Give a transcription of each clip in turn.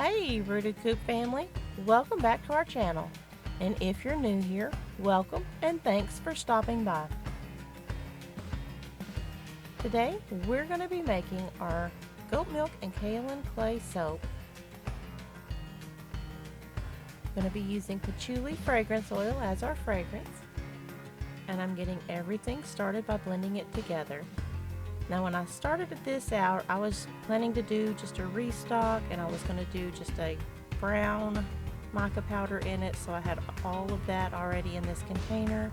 Hey, Rooted Coop family, welcome back to our channel. And if you're new here, welcome and thanks for stopping by. Today, we're going to be making our goat milk and kaolin clay soap. I'm going to be using patchouli fragrance oil as our fragrance. And I'm getting everything started by blending it together. Now when I started this out, I was planning to do just a restock, and I was going to do just a brown mica powder in it, so I had all of that already in this container.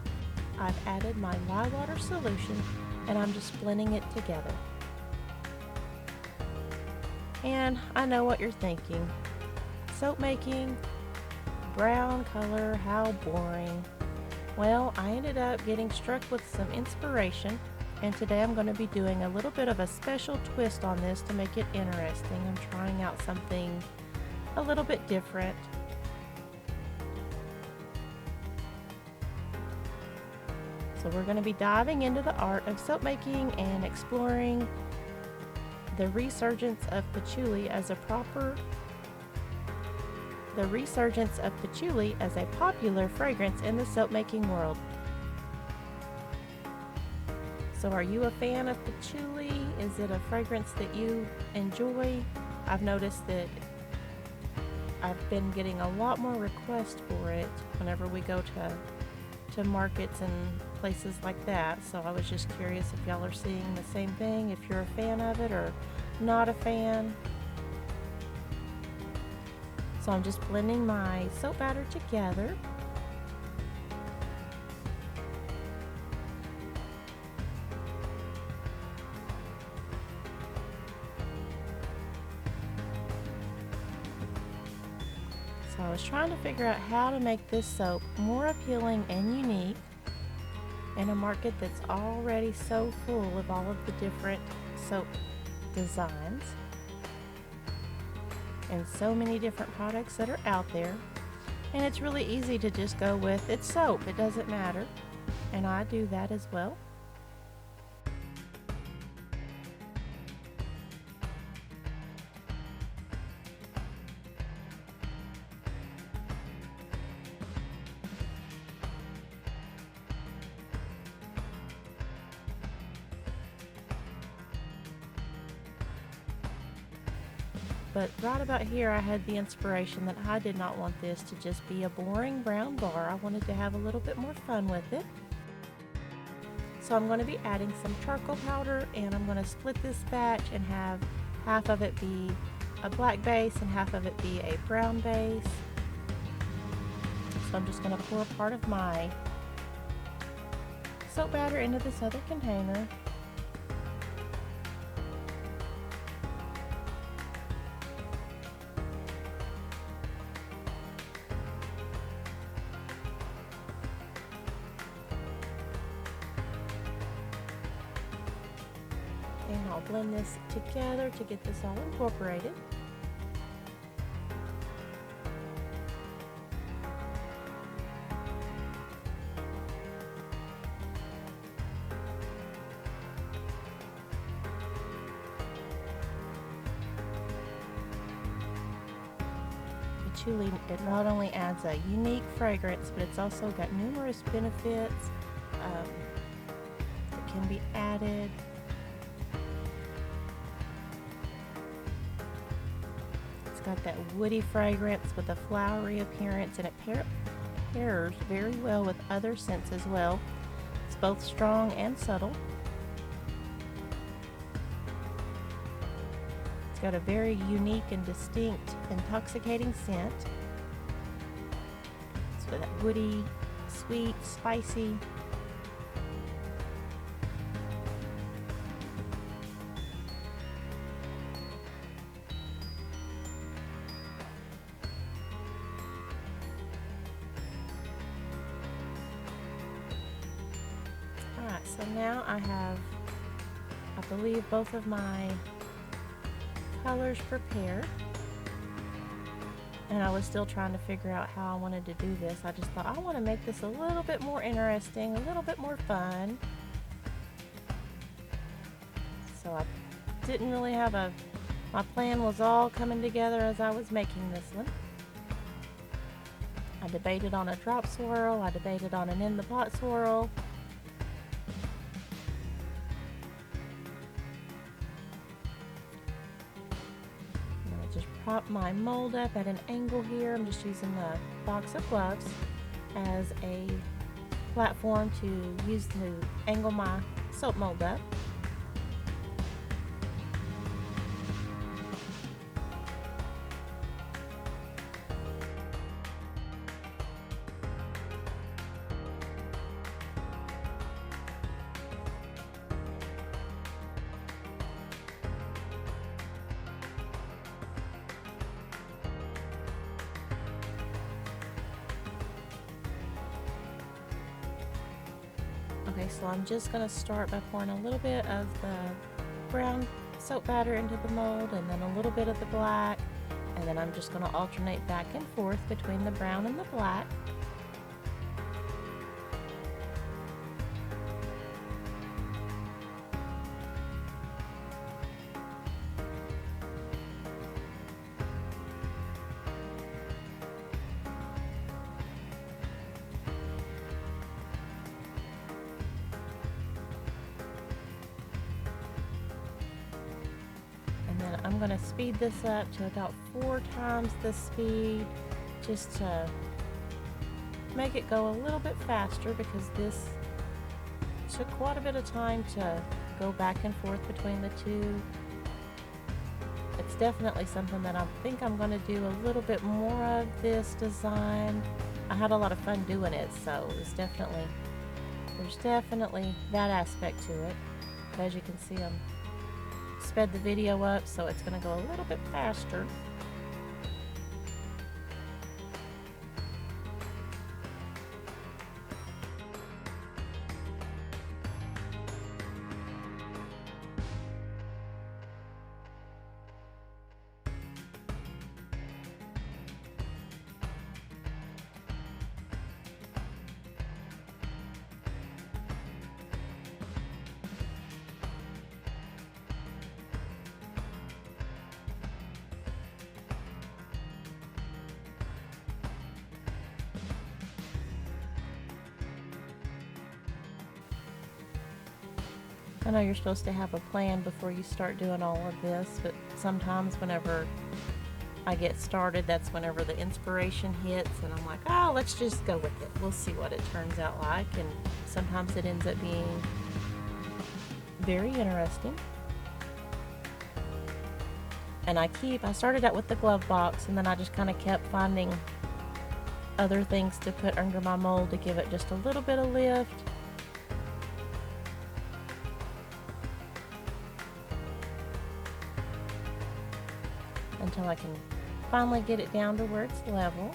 I've added my lye water solution and I'm just blending it together. And I know what you're thinking. Soap making, brown color, how boring. Well, I ended up getting struck with some inspiration, and today I'm going to be doing a little bit of a special twist on this to make it interesting. I'm trying out something a little bit different. So we're going to be diving into the art of soap making and exploring the resurgence of patchouli as a popular fragrance in the soap making world. So are you a fan of patchouli? Is it a fragrance that you enjoy? I've noticed that I've been getting a lot more requests for it whenever we go to markets and places like that. So I was just curious if y'all are seeing the same thing, if you're a fan of it or not a fan. So I'm just blending my soap batter together. So I was trying to figure out how to make this soap more appealing and unique in a market that's already so full of all of the different soap designs and so many different products that are out there. And it's really easy to just go with, it's soap, it doesn't matter. And I do that as well. But right about here I had the inspiration that I did not want this to just be a boring brown bar. I wanted to have a little bit more fun with it. So I'm going to be adding some charcoal powder, and I'm going to split this batch and have half of it be a black base and half of it be a brown base. So I'm just going to pour part of my soap batter into this other container. And I'll blend this together to get this all incorporated. Patchouli, it not only adds a unique fragrance, but it's also got numerous benefits that can be added. Got that woody fragrance with a flowery appearance, and it pairs very well with other scents as well. It's both strong and subtle. It's got a very unique and distinct intoxicating scent. It's got that woody, sweet, spicy. So now I have, I believe, both of my colors prepared, and I was still trying to figure out how I wanted to do this. I just thought I want to make this a little bit more interesting, a little bit more fun. So I didn't really have a My plan was all coming together as I was making this one. I debated on a drop swirl, I debated on an in the pot swirl. I just prop my mold up at an angle here. I'm just using the box of gloves as a platform to use to angle my soap mold up. Okay, so I'm just going to start by pouring a little bit of the brown soap batter into the mold and then a little bit of the black, and then I'm just going to alternate back and forth between the brown and the black. I'm going to speed this up to about 4 times the speed just to make it go a little bit faster, because this took quite a bit of time to go back and forth between the two. It's definitely something that I think I'm going to do a little bit more of this design. I had a lot of fun doing it, so there's definitely that aspect to it. But as you can see, I'm sped the video up, so it's going to go a little bit faster. I know you're supposed to have a plan before you start doing all of this, but sometimes whenever I get started, that's whenever the inspiration hits, and I'm like, oh, let's just go with it. We'll see what it turns out like, and sometimes it ends up being very interesting. And I started out with the glove box, and then I just kind of kept finding other things to put under my mold to give it just a little bit of lift. Until I can finally get it down to where it's level.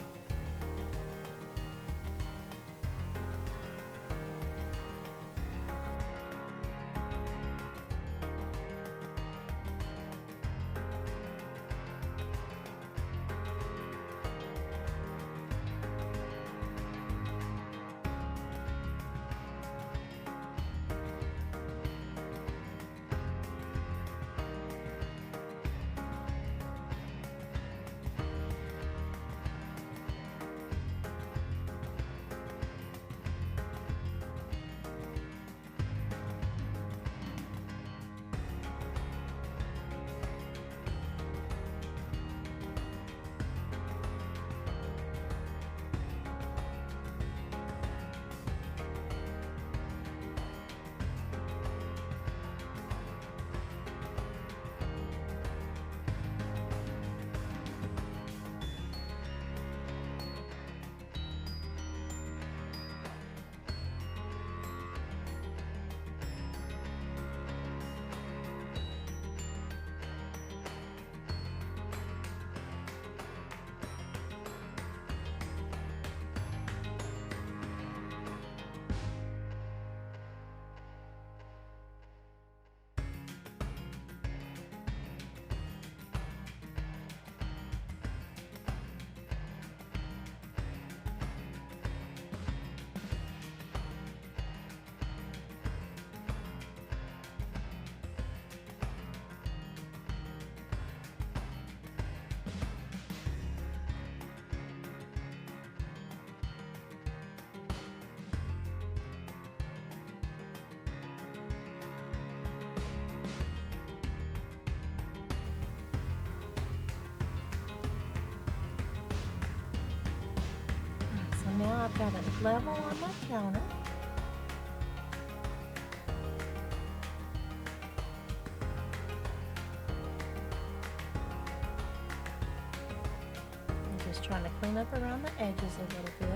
now I've got it level on my counter. I'm just trying to clean up around the edges a little bit.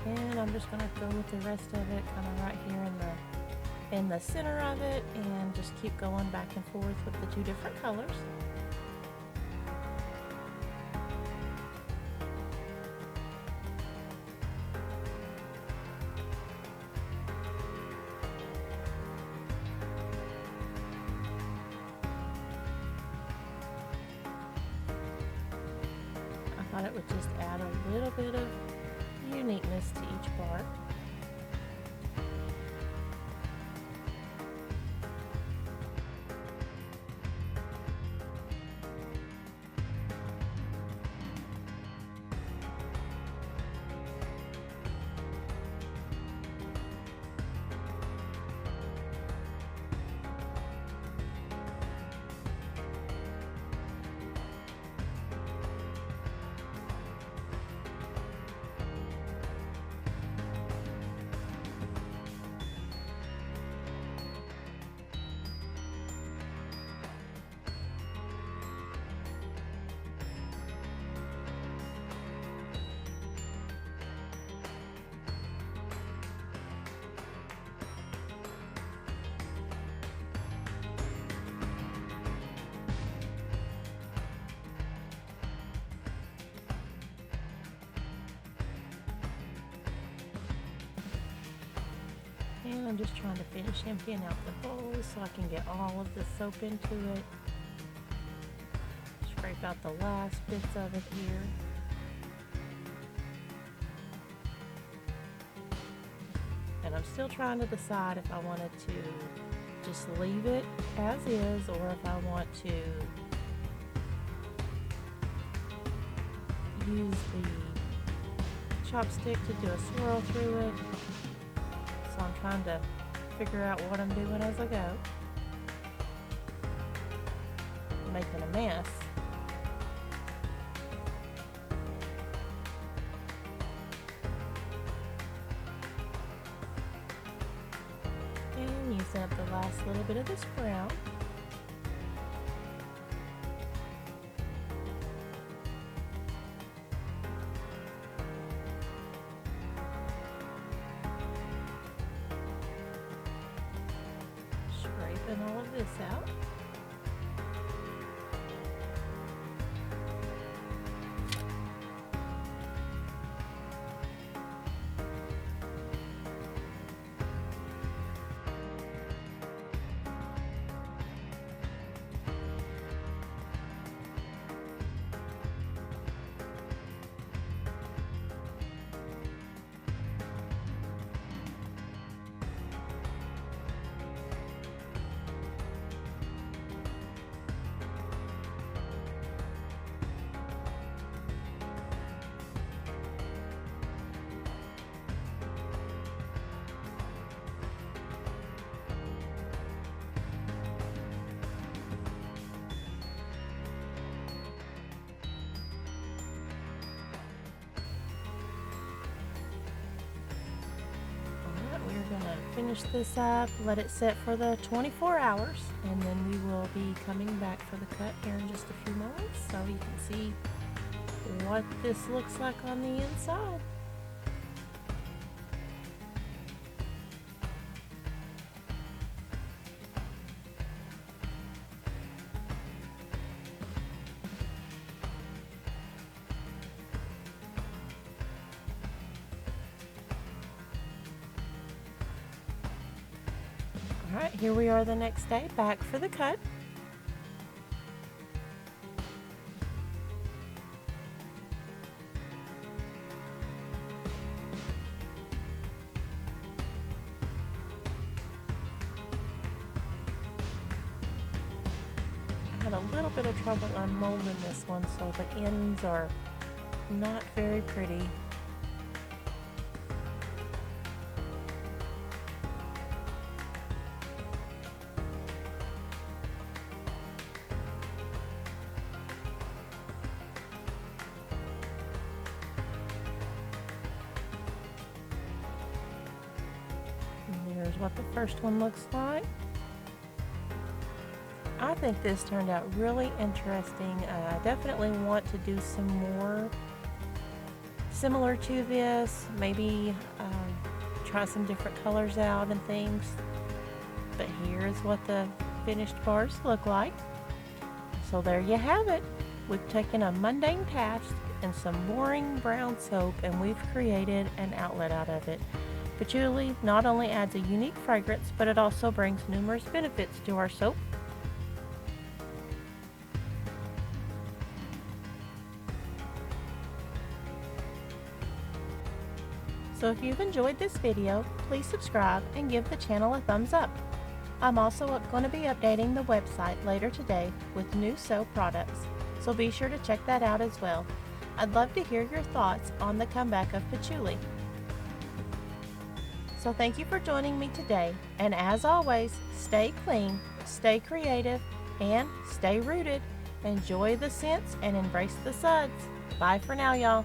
And I'm just going to go with the rest of it kind of right here in the center of it, and just keep going back and forth with the two different colors. I thought it would just add a little bit of uniqueness to each part. And I'm just trying to finish emptying out the bowl so I can get all of the soap into it. Scrape out the last bits of it here. And I'm still trying to decide if I wanted to just leave it as is, or if I want to use the chopstick to do a swirl through it. So I'm trying to figure out what I'm doing as I go. I'm making a mess. And use up the last little bit of this brown. Scraping all of this out. We're going to finish this up, let it set for the 24 hours, and then we will be coming back for the cut here in just a few moments so you can see what this looks like on the inside. Alright, here we are the next day, back for the cut. I had a little bit of trouble unmolding this one, so the ends are not very pretty. what the first one looks like. I think this turned out really interesting. I definitely want to do some more similar to this. Maybe try some different colors out and things. But here's what the finished bars look like. So there you have it. We've taken a mundane task and some boring brown soap and we've created an outlet out of it. Patchouli not only adds a unique fragrance, but it also brings numerous benefits to our soap. So if you've enjoyed this video, please subscribe and give the channel a thumbs up. I'm also going to be updating the website later today with new soap products, so be sure to check that out as well. I'd love to hear your thoughts on the comeback of Patchouli. So thank you for joining me today, and as always, stay clean, stay creative, and stay rooted. Enjoy the scents and embrace the suds. Bye for now, y'all.